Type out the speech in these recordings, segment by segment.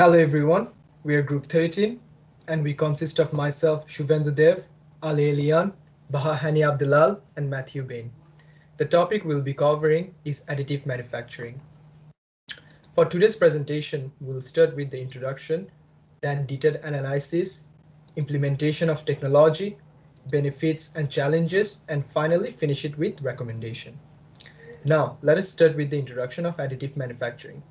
Hello everyone, we are Group 13 and we consist of myself, Suvendu Dev, Elayyan, Bahaa, Hany, Abdelaal and Matthew Bayne. The topic we'll be covering is additive manufacturing. For today's presentation, we'll start with the introduction, then detailed analysis, implementation of technology, benefits and challenges, and finally finish it with recommendation. Now, let us start with the introduction of additive manufacturing.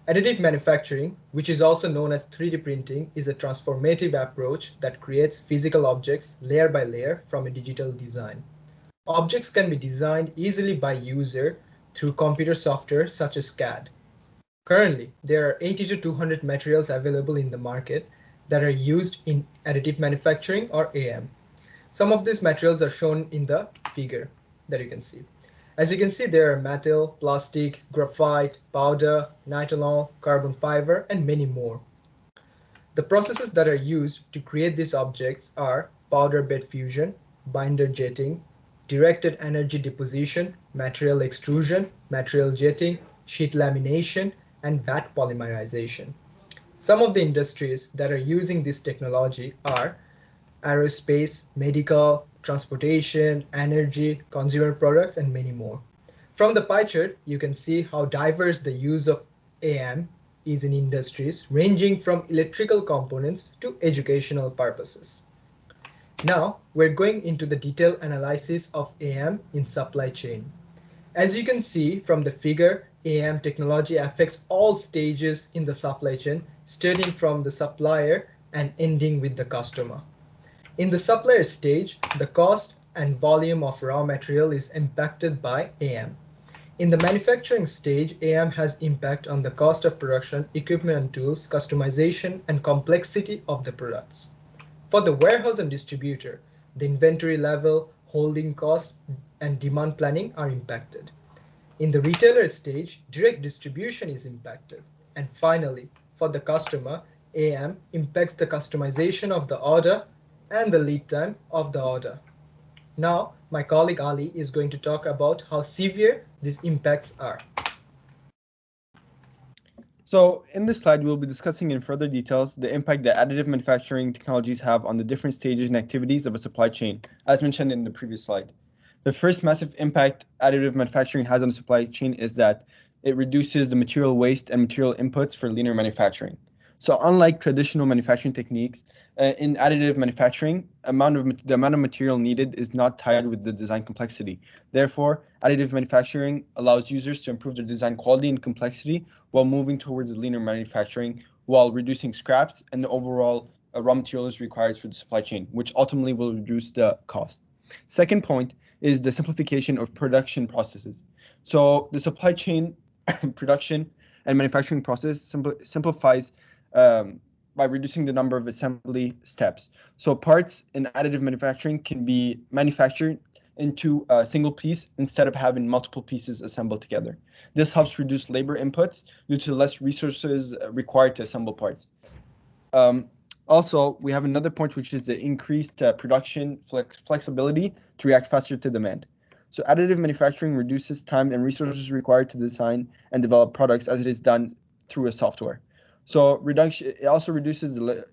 Additive manufacturing, which is also known as 3D printing, is a transformative approach that creates physical objects layer by layer from a digital design. Objects can be designed easily by user through computer software such as CAD. Currently, there are 80 to 200 materials available in the market that are used in additive manufacturing or AM. Some of these materials are shown in the figure that you can see. As you can see, there are metal, plastic, graphite, powder, nitrile, carbon fiber, and many more. The processes that are used to create these objects are powder bed fusion, binder jetting, directed energy deposition, material extrusion, material jetting, sheet lamination, and vat polymerization. Some of the industries that are using this technology are aerospace, medical, transportation, energy, consumer products, and many more. From the pie chart, you can see how diverse the use of AM is in industries ranging from electrical components to educational purposes. Now, we're going into the detailed analysis of AM in supply chain. As you can see from the figure, AM technology affects all stages in the supply chain, starting from the supplier and ending with the customer. In the supplier stage, the cost and volume of raw material is impacted by AM. In the manufacturing stage, AM has impact on the cost of production, equipment and tools, customization, and complexity of the products. For the warehouse and distributor, the inventory level, holding cost, and demand planning are impacted. In the retailer stage, direct distribution is impacted. And finally, for the customer, AM impacts the customization of the order and the lead time of the order. Now, my colleague Ali is going to talk about how severe these impacts are. So in this slide, we'll be discussing in further details the impact that additive manufacturing technologies have on the different stages and activities of a supply chain, as mentioned in the previous slide. The first massive impact additive manufacturing has on the supply chain is that it reduces the material waste and material inputs for leaner manufacturing. So unlike traditional manufacturing techniques, in additive manufacturing, the amount of material needed is not tied with the design complexity. Therefore, additive manufacturing allows users to improve their design quality and complexity while moving towards leaner manufacturing, while reducing scraps and the overall raw materials required for the supply chain, which ultimately will reduce the cost. Second point is the simplification of production processes. So the supply chain production and manufacturing process simplifies by reducing the number of assembly steps. So parts in additive manufacturing can be manufactured into a single piece instead of having multiple pieces assembled together. This helps reduce labor inputs due to less resources required to assemble parts. Also, we have another point, which is the increased production flexibility to react faster to demand. So additive manufacturing reduces time and resources required to design and develop products as it is done through a software. So it also reduces the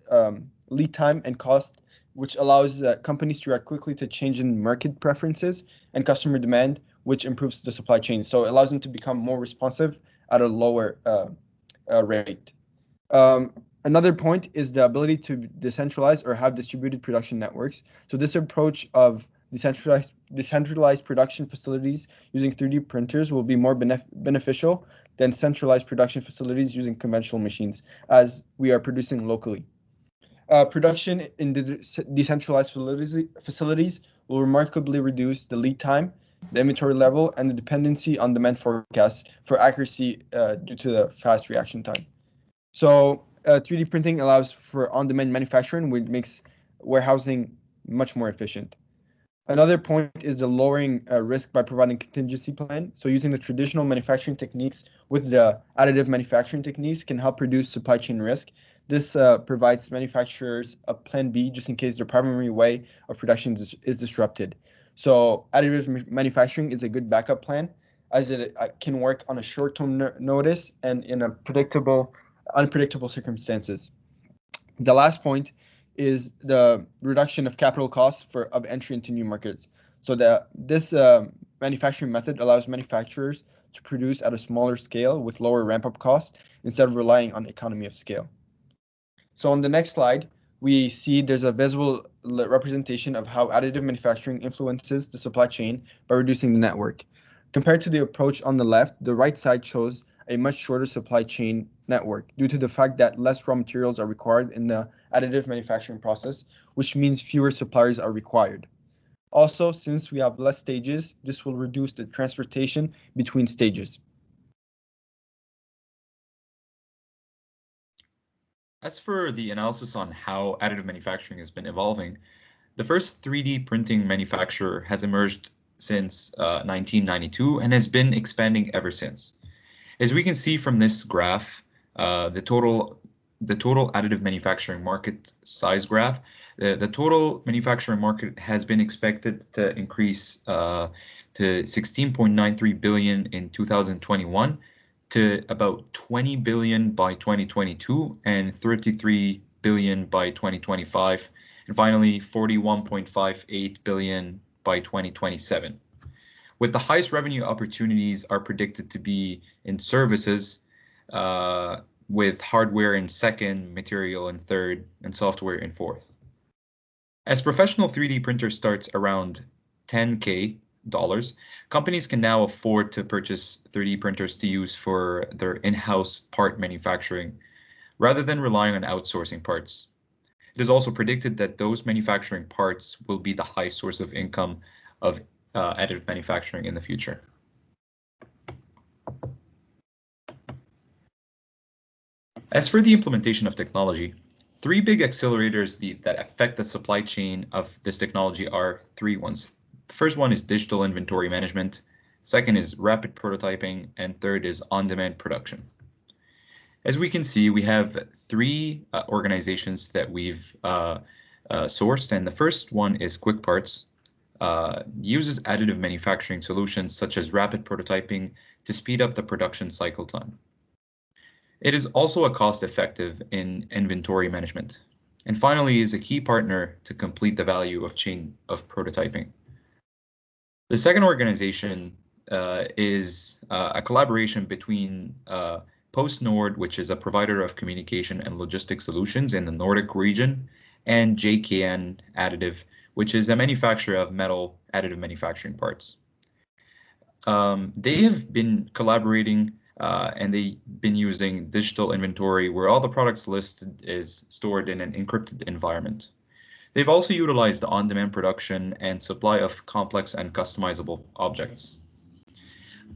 lead time and cost, which allows companies to react quickly to changing market preferences and customer demand, which improves the supply chain. So it allows them to become more responsive at a lower rate. Another point is the ability to decentralize or have distributed production networks. So this approach of decentralized production facilities using 3D printers will be more beneficial than centralized production facilities using conventional machines, as we are producing locally. Production in decentralized facilities will remarkably reduce the lead time, the inventory level, and the dependency on demand forecasts for accuracy due to the fast reaction time. So 3D printing allows for on-demand manufacturing, which makes warehousing much more efficient. Another point is the lowering risk by providing contingency plan. So using the traditional manufacturing techniques with the additive manufacturing techniques can help reduce supply chain risk. This provides manufacturers a plan B just in case their primary way of production is disrupted. So additive manufacturing is a good backup plan as it can work on a short-term notice and in a predictable unpredictable circumstances. The last point is the reduction of capital costs of entry into new markets. So this manufacturing method allows manufacturers to produce at a smaller scale with lower ramp-up costs instead of relying on economy of scale. So on the next slide, we see there's a visual representation of how additive manufacturing influences the supply chain by reducing the network. Compared to the approach on the left, the right side shows a much shorter supply chain network due to the fact that less raw materials are required in the additive manufacturing process, which means fewer suppliers are required. Also, since we have less stages, this will reduce the transportation between stages. As for the analysis on how additive manufacturing has been evolving, the first 3D printing manufacturer has emerged since 1992 and has been expanding ever since. As we can see from this graph, the total additive manufacturing market size graph, the total manufacturing market has been expected to increase to 16.93 billion in 2021 to about 20 billion by 2022 and 33 billion by 2025, and finally 41.58 billion by 2027. With the highest revenue opportunities are predicted to be in services, with hardware in second, material in third, and software in fourth. As professional 3D printer starts around $10K, companies can now afford to purchase 3D printers to use for their in-house part manufacturing, rather than relying on outsourcing parts. It is also predicted that those manufacturing parts will be the highest source of income of additive manufacturing in the future. As for the implementation of technology, three big accelerators that affect the supply chain of this technology are three ones. The first one is digital inventory management, second is rapid prototyping, and third is on-demand production. As we can see, we have three organizations that we've sourced, and the first one is Quick Parts. Uses additive manufacturing solutions such as rapid prototyping to speed up the production cycle time. It is also a cost-effective in inventory management. And finally, is a key partner to complete the value of chain of prototyping. The second organization is a collaboration between PostNord, which is a provider of communication and logistics solutions in the Nordic region, and JKN Additive, which is a manufacturer of metal additive manufacturing parts. They have been collaborating and they've been using digital inventory where all the products listed is stored in an encrypted environment. They've also utilized on-demand production and supply of complex and customizable objects.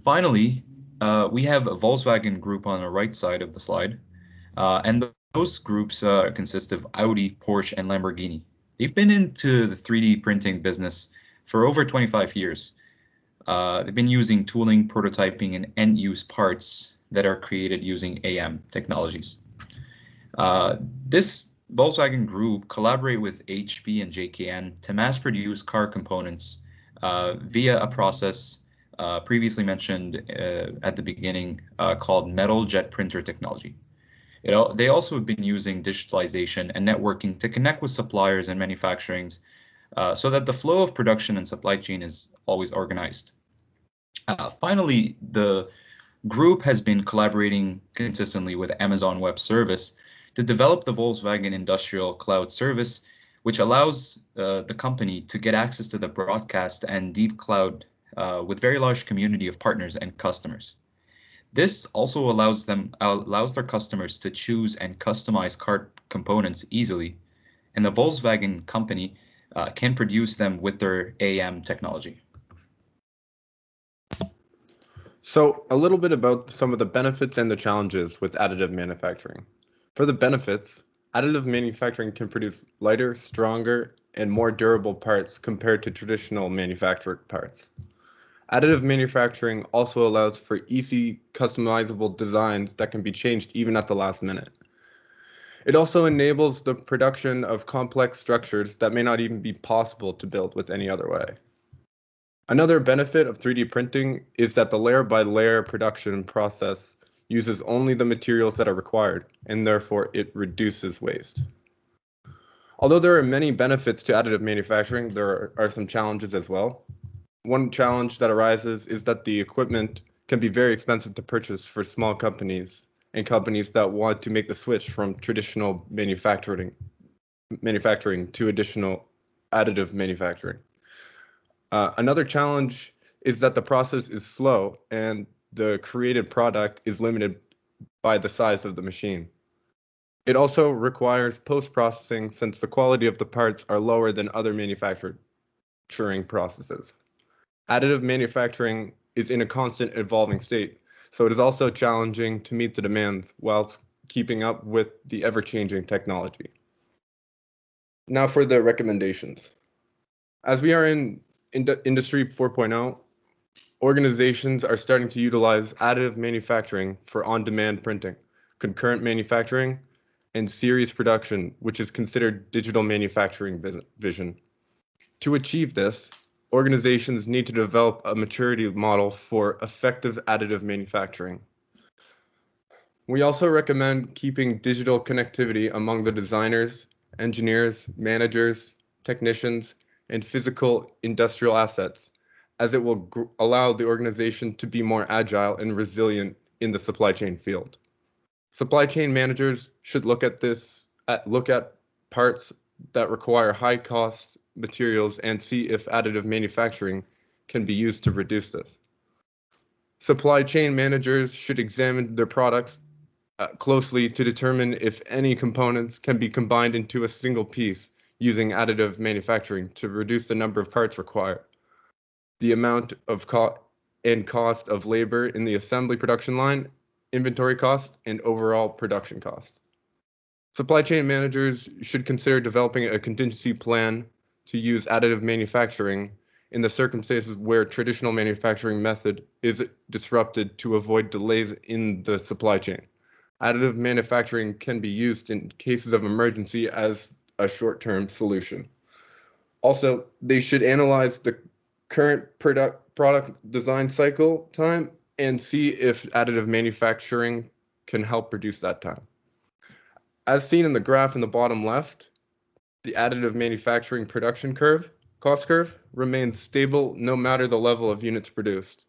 Finally, we have a Volkswagen Group on the right side of the slide, and those groups consist of Audi, Porsche, and Lamborghini. They've been into the 3D printing business for over 25 years. They've been using tooling, prototyping, and end-use parts that are created using AM technologies. This Volkswagen Group collaborate with HP and JKN to mass produce car components via a process previously mentioned at the beginning called metal jet printer technology. They also have been using digitalization and networking to connect with suppliers and manufacturings so that the flow of production and supply chain is always organized. Finally, the group has been collaborating consistently with Amazon Web Service to develop the Volkswagen Industrial Cloud Service, which allows the company to get access to the broadcast and deep cloud with very large community of partners and customers. This also allows their customers to choose and customize car components easily, and the Volkswagen company can produce them with their AM technology. So a little bit about some of the benefits and the challenges with additive manufacturing. For the benefits, additive manufacturing can produce lighter, stronger, and more durable parts compared to traditional manufactured parts. Additive manufacturing also allows for easy, customizable designs that can be changed even at the last minute. It also enables the production of complex structures that may not even be possible to build with any other way. Another benefit of 3D printing is that the layer-by-layer production process uses only the materials that are required, and therefore it reduces waste. Although there are many benefits to additive manufacturing, there are some challenges as well. One challenge that arises is that the equipment can be very expensive to purchase for small companies and companies that want to make the switch from traditional manufacturing to additional additive manufacturing. Another challenge is that the process is slow and the created product is limited by the size of the machine. It also requires post-processing since the quality of the parts are lower than other manufacturing processes. Additive manufacturing is in a constant evolving state, so it is also challenging to meet the demands whilst keeping up with the ever-changing technology. Now for the recommendations. As we are in Industry 4.0, organizations are starting to utilize additive manufacturing for on-demand printing, concurrent manufacturing, and series production, which is considered digital manufacturing vision. To achieve this, organizations need to develop a maturity model for effective additive manufacturing. We also recommend keeping digital connectivity among the designers, engineers, managers, technicians, and physical industrial assets, as it will allow the organization to be more agile and resilient in the supply chain field. Supply chain managers should look at parts that require high cost materials and see if additive manufacturing can be used to reduce this. Supply chain managers should examine their products closely to determine if any components can be combined into a single piece using additive manufacturing to reduce the number of parts required, the amount of cost of labor in the assembly production line, inventory cost, and overall production cost. Supply chain managers should consider developing a contingency plan to use additive manufacturing in the circumstances where traditional manufacturing method is disrupted to avoid delays in the supply chain. Additive manufacturing can be used in cases of emergency as a short-term solution. Also, they should analyze the current product design cycle time and see if additive manufacturing can help reduce that time. As seen in the graph in the bottom left, the additive manufacturing production cost curve, remains stable no matter the level of units produced,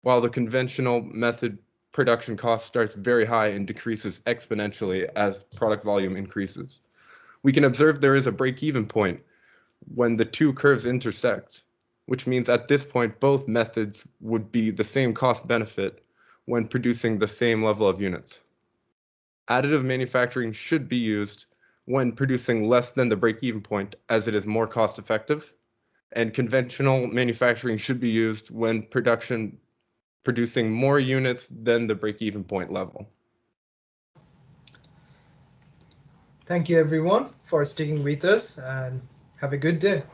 while the conventional method production cost starts very high and decreases exponentially as product volume increases. We can observe there is a break-even point when the two curves intersect, which means at this point both methods would be the same cost benefit when producing the same level of units. Additive manufacturing should be used when producing less than the break-even point, as it is more cost effective, and conventional manufacturing should be used when producing more units than the break-even point level. Thank you everyone for sticking with us, and have a good day.